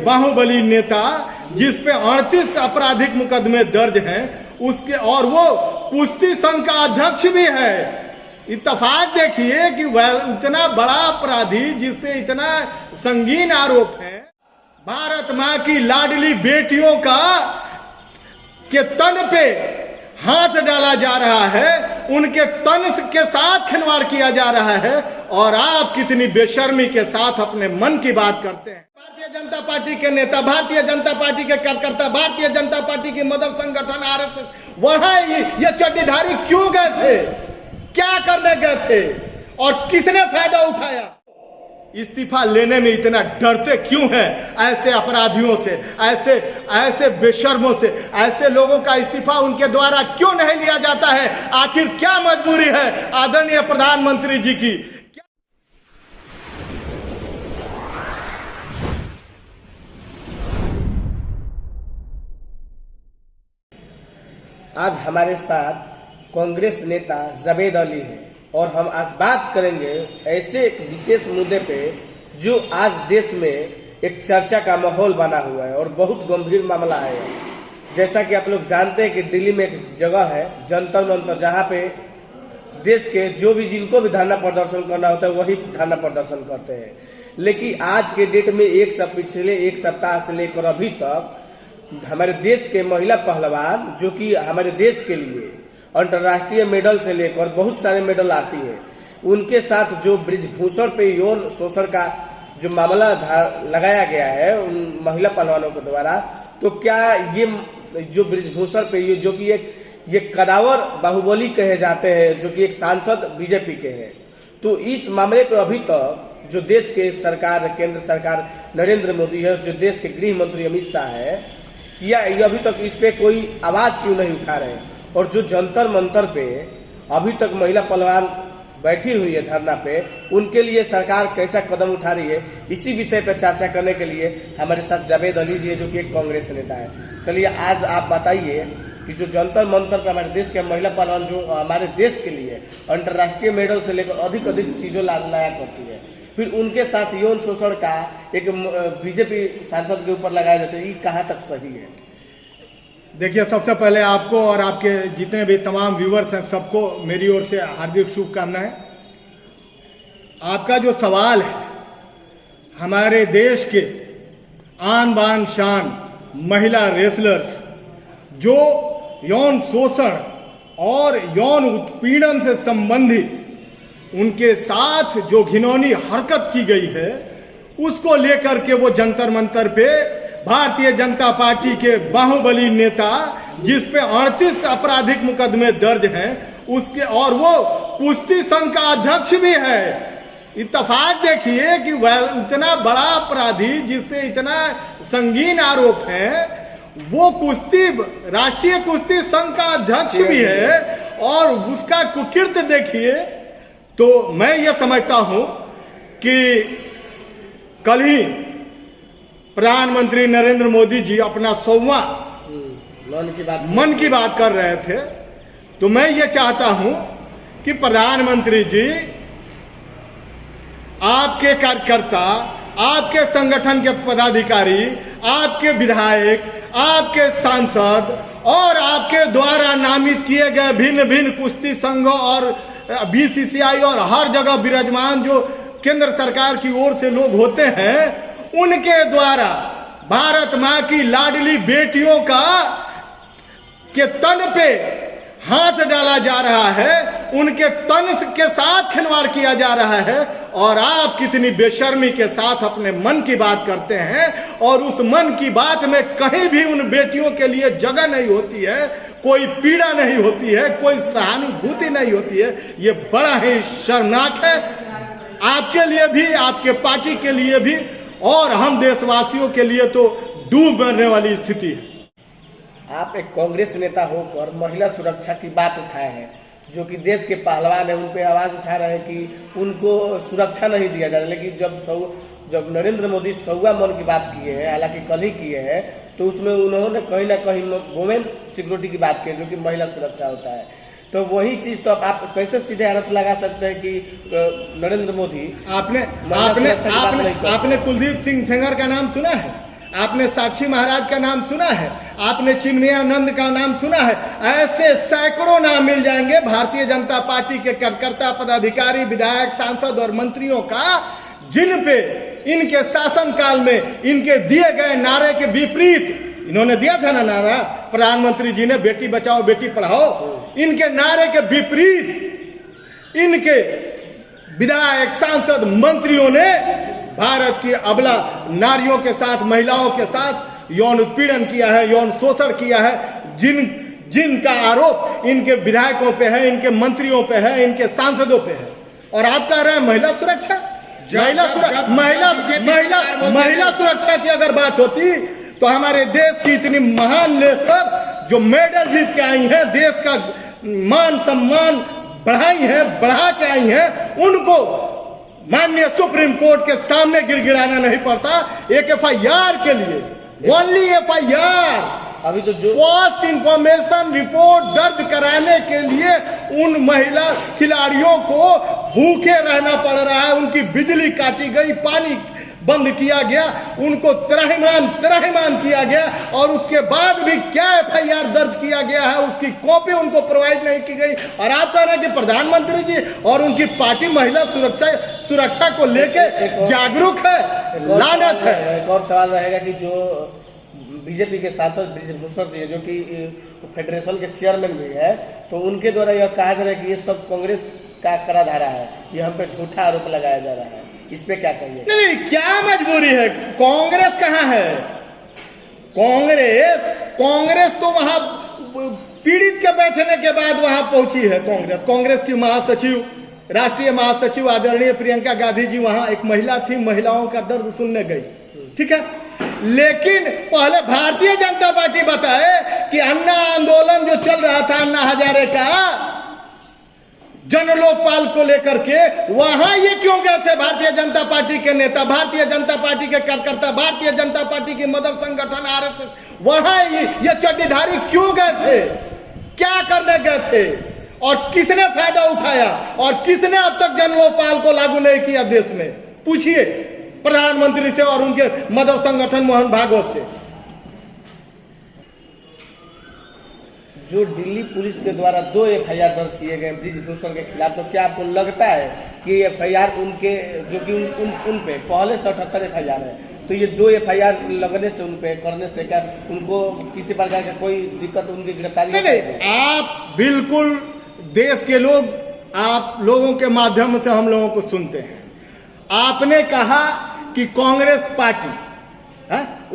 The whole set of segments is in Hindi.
बाहुबली नेता जिस पे 38 आपराधिक मुकदमे दर्ज हैं, उसके और वो कुश्ती संघ का अध्यक्ष भी है। इत्तेफाक देखिए कि वह इतना बड़ा अपराधी जिस पे इतना संगीन आरोप है, भारत माँ की लाडली बेटियों का के तन पे हाथ डाला जा रहा है, उनके तन के साथ खिलवाड़ किया जा रहा है, और आप कितनी बेशर्मी के साथ अपने मन की बात करते हैं। भारतीय जनता पार्टी के नेता, भारतीय जनता पार्टी के कार्यकर्ता, भारतीय जनता पार्टी की मदर संगठन आरएसएस वहां ये चड्डीधारी क्यों गए थे, क्या करने गए थे और किसने फायदा उठाया? इस्तीफा लेने में इतना डरते क्यों हैं? ऐसे अपराधियों से, ऐसे बेशर्मों से, ऐसे लोगों का इस्तीफा उनके द्वारा क्यों नहीं लिया जाता है? आखिर क्या मजबूरी है आदरणीय प्रधानमंत्री जी की? आज हमारे साथ कांग्रेस नेता जावेद अली है और हम आज बात करेंगे ऐसे एक विशेष मुद्दे पे जो आज देश में एक चर्चा का माहौल बना हुआ है और बहुत गंभीर मामला है। जैसा कि आप लोग जानते हैं कि दिल्ली में एक जगह है जंतर मंतर, जहाँ पे देश के जो भी जिनको भी धरना प्रदर्शन करना होता है वही धरना प्रदर्शन करते हैं। लेकिन आज के डेट में पिछले एक सप्ताह से लेकर अभी तक हमारे देश के महिला पहलवान, जो कि हमारे देश के लिए अंतर्राष्ट्रीय मेडल से लेकर बहुत सारे मेडल आती है, उनके साथ जो ब्रिजभूषण पे यौन शोषण का जो मामला लगाया गया है उन महिला पहलवानों के द्वारा, तो क्या ये जो ब्रिजभूषण पे जो कि ये कदावर बाहुबली कहे जाते हैं, जो कि एक सांसद बीजेपी के हैं, तो इस मामले पे अभी तक जो देश के सरकार, केंद्र सरकार नरेंद्र मोदी है, जो देश के गृह मंत्री अमित शाह है, किया अभी तक इस पे कोई आवाज क्यों नहीं उठा रहे? और जो जंतर मंतर पे अभी तक महिला पहलवान बैठी हुई है धरना पे, उनके लिए सरकार कैसा कदम उठा रही है, इसी विषय पर चर्चा करने के लिए हमारे साथ जावेद अली जी है, जो कि एक कांग्रेस नेता है। चलिए आज आप बताइए कि जो जंतर मंतर पे हमारे देश के महिला पहलवान जो हमारे देश के लिए अंतर्राष्ट्रीय मेडल से लेकर अधिक चीजों लाया करती है, फिर उनके साथ यौन शोषण का एक बीजेपी सांसद के ऊपर लगाया जाता है, ये कहाँ तक सही है? देखिए, सबसे पहले आपको और आपके जितने भी तमाम व्यूअर्स हैं सबको मेरी ओर से हार्दिक शुभकामनाएं। आपका जो सवाल है, हमारे देश के आन बान शान महिला रेसलर्स जो यौन शोषण और यौन उत्पीड़न से संबंधित उनके साथ जो घिनौनी हरकत की गई है, उसको लेकर के वो जंतर मंतर पे भारतीय जनता पार्टी के बाहुबली नेता जिस पे 38 आपराधिक मुकदमे दर्ज हैं, उसके और वो कुश्ती संघ का अध्यक्ष भी है। इत्तेफाक देखिए कि वह इतना बड़ा अपराधी जिस पे इतना संगीन आरोप है, वो राष्ट्रीय कुश्ती संघ का अध्यक्ष भी है, और उसका कुकृत्य देखिए। तो मैं ये समझता हूं कि कल ही प्रधानमंत्री नरेंद्र मोदी जी अपना 100वां मन की बात कर रहे थे, तो मैं ये चाहता हूं कि प्रधानमंत्री जी, आपके कार्यकर्ता, आपके संगठन के पदाधिकारी, आपके विधायक, आपके सांसद और आपके द्वारा नामित किए गए भिन्न भिन्न कुश्ती संघों और बीसीसीआई और हर जगह विराजमान जो केंद्र सरकार की ओर से लोग होते हैं, उनके द्वारा भारत माँ की लाडली बेटियों के तन पे हाथ डाला जा रहा है, उनके तन के साथ खिलवाड़ किया जा रहा है, और आप कितनी बेशर्मी के साथ अपने मन की बात करते हैं, और उस मन की बात में कहीं भी उन बेटियों के लिए जगह नहीं होती है, कोई पीड़ा नहीं होती है, कोई सहानुभूति नहीं होती है। ये बड़ा ही शर्मनाक है, आपके लिए भी, आपके पार्टी के लिए भी, और हम देशवासियों के लिए तो डूब मरने वाली स्थिति है। आप एक कांग्रेस नेता होकर महिला सुरक्षा की बात उठाए हैं, जो कि देश के पहलवान है, उन पे आवाज उठा रहे हैं कि उनको सुरक्षा नहीं दिया जा रहा। लेकिन जब नरेंद्र मोदी 100वां मन की बात किए हैं, हालांकि कल ही किए हैं, तो उसमें उन्होंने कहीं ना कहीं वुमेन सिक्योरिटी की बात की, जो कि महिला सुरक्षा होता है। तो वही चीज तो आप कैसे सीधे आरोप लगा सकते हैं कि नरेंद्र मोदी आपने कुलदीप सिंह सेंगर का नाम सुना है? आपने साक्षी महाराज का नाम सुना है, आपने चिन्मयानंद का नाम सुना है। ऐसे सैकड़ों नाम मिल जाएंगे भारतीय जनता पार्टी के कार्यकर्ता, पदाधिकारी, विधायक, सांसद और मंत्रियों का, जिन पे इनके शासनकाल में इनके दिए गए नारे के विपरीत, इन्होंने दिया था ना नारा प्रधानमंत्री जी ने, बेटी बचाओ बेटी पढ़ाओ, इनके नारे के विपरीत इनके विधायक, सांसद, मंत्रियों ने भारत की अबला नारियों के साथ, महिलाओं के साथ यौन उत्पीड़न किया है, यौन शोषण किया है। जिनका आरोप इनके विधायकों पे है, इनके मंत्रियों पे है, इनके सांसदों पे है। और आप कह रहे हैं महिला सुरक्षा, महिला सुरक्षा की अगर बात होती तो हमारे देश की इतनी महान लेसर जो मेडल जीत के आई हैं, देश का मान सम्मान बढ़ा के आई हैं, उनको माननीय सुप्रीम कोर्ट के सामने गिड़गिड़ाना नहीं पड़ता एक FIR के लिए। ओनली FIR, अभी तो जो फर्स्ट इंफॉर्मेशन रिपोर्ट दर्ज कराने के लिए उन महिला खिलाड़ियों को भूखे रहना पड़ रहा है। उनकी बिजली काटी गई, पानी बंद किया गया, उनको त्राहिमाम किया गया, और उसके बाद भी क्या FIR दर्ज किया गया है उसकी कॉपी उनको प्रोवाइड नहीं की गई। और आप कह रहे हैं कि प्रधानमंत्री जी और उनकी पार्टी महिला सुरक्षा को लेके जागरूक है। लानत है। एक और सवाल रहेगा कि जो बीजेपी के सांसद ब्रिजभूषण जी जो कि फेडरेशन के चेयरमैन भी है, तो उनके द्वारा यह कहा जा रहा है कि ये सब कांग्रेस का करा धारा है, ये हम पे झूठा आरोप लगाया जा रहा है, इस पे क्या कहिए? नहीं, क्या मजबूरी है? कांग्रेस कहाँ है? कांग्रेस तो वहां पीड़ित के बैठने के बाद वहां पहुंची है। कांग्रेस की महासचिव, राष्ट्रीय महासचिव आदरणीय प्रियंका गांधी जी वहां एक महिला थी, महिलाओं का दर्द सुनने गई, ठीक है। लेकिन पहले भारतीय जनता पार्टी बताए कि अन्ना आंदोलन जो चल रहा था, अन्ना हजारे का जन लोकपाल को लेकर के, वहां ये क्यों गए थे भारतीय जनता पार्टी के नेता, भारतीय जनता पार्टी के कार्यकर्ता, भारतीय जनता पार्टी के मदर संगठन RSS, वहां ये चड्डीधारी क्यों गए थे? क्या करने गए थे? और किसने फायदा उठाया? और किसने अब तक जन लोकपाल को लागू नहीं किया देश में? पूछिए प्रधानमंत्री से और उनके मदर संगठन मोहन भागवत से। जो दिल्ली पुलिस के द्वारा 2 FIR दर्ज किए गए ब्रिजभूषण के खिलाफ, तो क्या आपको लगता है कि FIR उनके जो कि उन पे पहले से 78 FIR है, तो ये 2 FIR लगने से, उन पे करने से क्या उनको किसी प्रकार का कोई दिक्कत, उनकी गिरफ्तारी? नहीं, आप बिल्कुल देश के लोग, आप लोगों के माध्यम से हम लोगों को सुनते हैं। आपने कहा कि कांग्रेस पार्टी,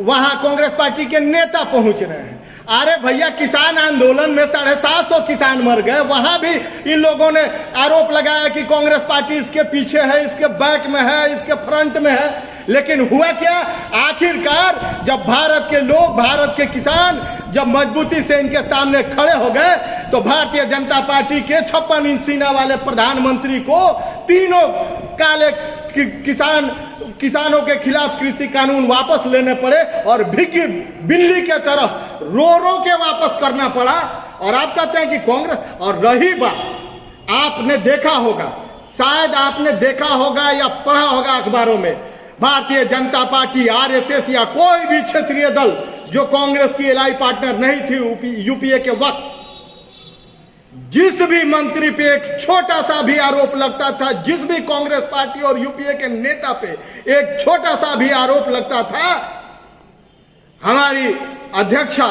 वहां कांग्रेस पार्टी के नेता पहुंच रहे हैं। अरे भैया, किसान आंदोलन में 750 किसान मर गए, वहां भी इन लोगों ने आरोप लगाया कि कांग्रेस पार्टी इसके पीछे है, इसके बैक में है, इसके फ्रंट में है। लेकिन हुआ क्या? आखिरकार जब भारत के लोग, भारत के किसान जब मजबूती से इनके सामने खड़े हो गए, तो भारतीय जनता पार्टी के 56 इंच सीना वाले प्रधानमंत्री को तीनों काले किसानों के खिलाफ कृषि कानून वापस लेने पड़े और भिगी बिल्ली के तरह रो के वापस करना पड़ा। और आप कहते हैं कि कांग्रेस। और रही बात, आपने देखा होगा, शायद आपने देखा होगा या पढ़ा होगा अखबारों में, भारतीय जनता पार्टी, RSS या कोई भी क्षेत्रीय दल जो कांग्रेस की एलाई पार्टनर नहीं थी UPA के वक्त, जिस भी मंत्री पे एक छोटा सा भी आरोप लगता था, जिस भी कांग्रेस पार्टी और UPA के नेता पे एक छोटा सा भी आरोप लगता था, हमारी अध्यक्षा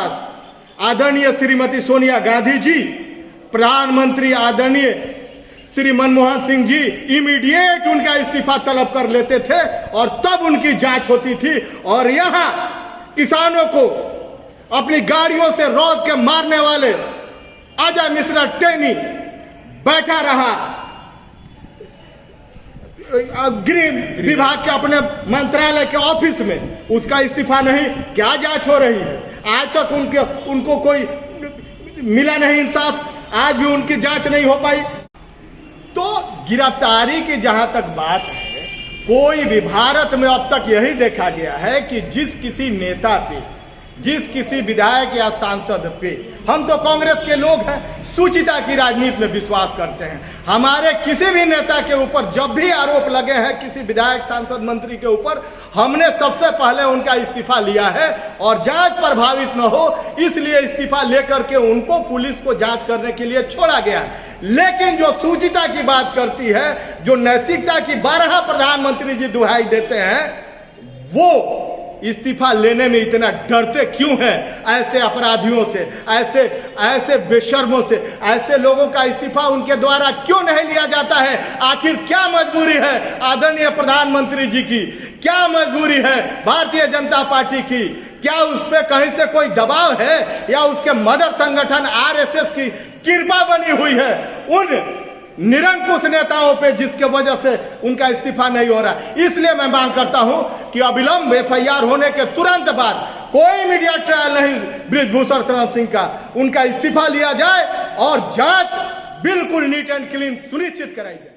आदरणीय श्रीमती सोनिया गांधी जी, प्रधानमंत्री आदरणीय श्री मनमोहन सिंह जी इमीडिएट उनका इस्तीफा तलब कर लेते थे और तब उनकी जांच होती थी। और यहां किसानों को अपनी गाड़ियों से रौंद के मारने वाले अजय मिश्रा टेनी बैठा रहा गृह विभाग के अपने मंत्रालय के ऑफिस में, उसका इस्तीफा नहीं। क्या जांच हो रही है? आज तक उनको कोई मिला नहीं इंसाफ, आज भी उनकी जांच नहीं हो पाई। तो गिरफ्तारी की जहां तक बात है, कोई भी भारत में अब तक यही देखा गया है कि जिस किसी नेता पे, जिस किसी विधायक या सांसद पे, हम तो कांग्रेस के लोग हैं, सुचिता की राजनीति में विश्वास करते हैं। हमारे किसी भी नेता के ऊपर जब भी आरोप लगे हैं, किसी विधायक, सांसद, मंत्री के ऊपर, हमने सबसे पहले उनका इस्तीफा लिया है और जांच प्रभावित न हो इसलिए इस्तीफा लेकर के उनको पुलिस को जांच करने के लिए छोड़ा गया है। लेकिन जो सुचिता की बात करती है, जो नैतिकता की 12 प्रधानमंत्री जी दुहाई देते हैं, वो इस्तीफा लेने में इतना डरते क्यों हैं? ऐसे अपराधियों से, ऐसे बेशर्मों से, ऐसे लोगों का इस्तीफा उनके द्वारा क्यों नहीं लिया जाता है? आखिर क्या मजबूरी है आदरणीय प्रधानमंत्री जी की? क्या मजबूरी है भारतीय जनता पार्टी की? क्या उस पर कहीं से कोई दबाव है या उसके मदर संगठन आरएसएस की कृपा बनी हुई है उन निरंकुश नेताओं पे, जिसके वजह से उनका इस्तीफा नहीं हो रहा? इसलिए मैं मांग करता हूं कि अविलंब एफआईआर होने के तुरंत बाद कोई मीडिया ट्रायल नहीं बृजभूषण शरण सिंह का, उनका इस्तीफा लिया जाए और जांच बिल्कुल नीट एंड क्लीन सुनिश्चित कराई जाए।